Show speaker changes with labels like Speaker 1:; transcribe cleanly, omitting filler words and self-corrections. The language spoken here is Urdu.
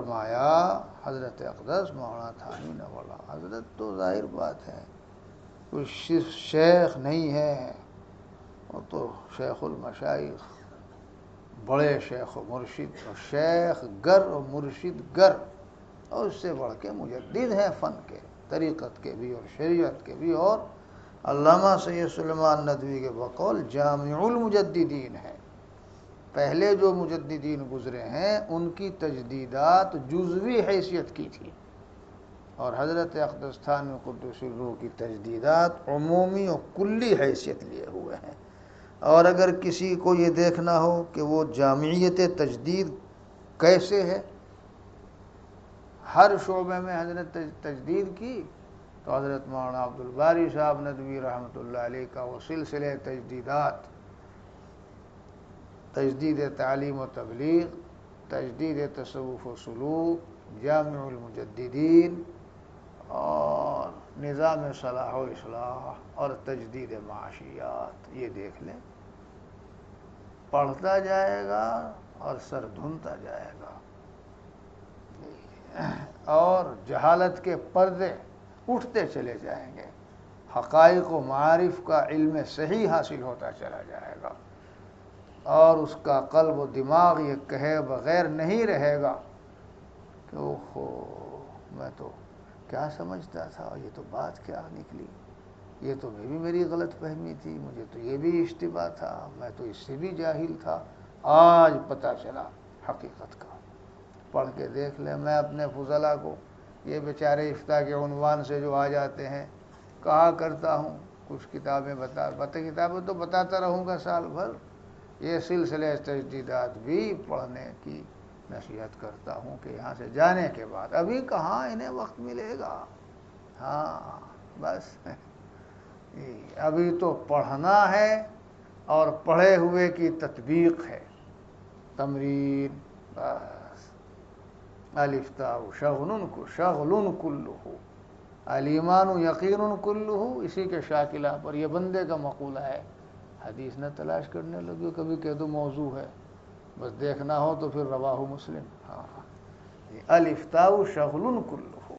Speaker 1: فرمایا حضرت اقدس مولانا تھانوی نور حضرت تو ظاہر بات ہے کوئی شیخ نہیں ہے، وہ تو شیخ المشائخ، بڑے شیخ و مرشد، اور شیخ گر و مرشد گر، اور اس سے بڑھ کے مجدد ہیں فن کے، طریقت کے بھی اور شریعت کے بھی، اور علامہ سید سلیمان ندوی کے بقول جامع المجددین ہے۔ پہلے جو مجددین گزرے ہیں ان کی تجدیدات جزوی حیثیت کی تھی، اور حضرت اقدس تھانوی قدس الروح کی تجدیدات عمومی و کلی حیثیت لیے ہوئے ہیں۔ اور اگر کسی کو یہ دیکھنا ہو کہ وہ جامعیت تجدید کیسے ہے، ہر شعبے میں حضرت تجدید کی، تو حضرت مولانا عبدالباری صاحب ندوی رحمۃ اللہ علیہ کا وہ سلسلہ تجدیدات، تجدید تعلیم و تبلیغ، تجدید تصوف و سلوک، جامع المجددین، اور نظام صلاح و اصلاح، اور تجدید معاشیات، یہ دیکھ لیں، پڑھتا جائے گا اور سر دھنتا جائے گا، اور جہالت کے پردے اٹھتے چلے جائیں گے، حقائق و معارف کا علم صحیح حاصل ہوتا چلا جائے گا، اور اس کا قلب و دماغ یہ کہے بغیر نہیں رہے گا کہ اوہو میں تو کیا سمجھتا تھا، یہ تو بات کیا نکلی، یہ تو میری غلط فہمی تھی، مجھے تو یہ بھی اشتباہ تھا، میں تو اس سے بھی جاہل تھا، آج پتہ چلا حقیقت کا۔ پڑھ کے دیکھ لیں، میں اپنے فضلاء کو یہ بیچارے افتاء کے عنوان سے جو آ جاتے ہیں کہا کرتا ہوں، کچھ کتابیں کتابیں تو بتاتا رہوں گا سال بھر، یہ سلسلہ تجدیدات بھی پڑھنے کی نصیحت کرتا ہوں کہ یہاں سے جانے کے بعد، ابھی کہاں انہیں وقت ملے گا، ہاں بس ابھی تو پڑھنا ہے، اور پڑھے ہوئے کی تطبیق ہے، تمرین، بس الافتاء شغل کلہ، الایمان یقین کلہ، اسی کے شاکلہ پر یہ بندے کا مقولہ ہے۔ حدیث نہ تلاش کرنے لگے، کبھی کہہ دو موضوع ہے، بس دیکھنا ہو تو پھر رواہ مسلم، ہاں الافتاء شغل کلہ۔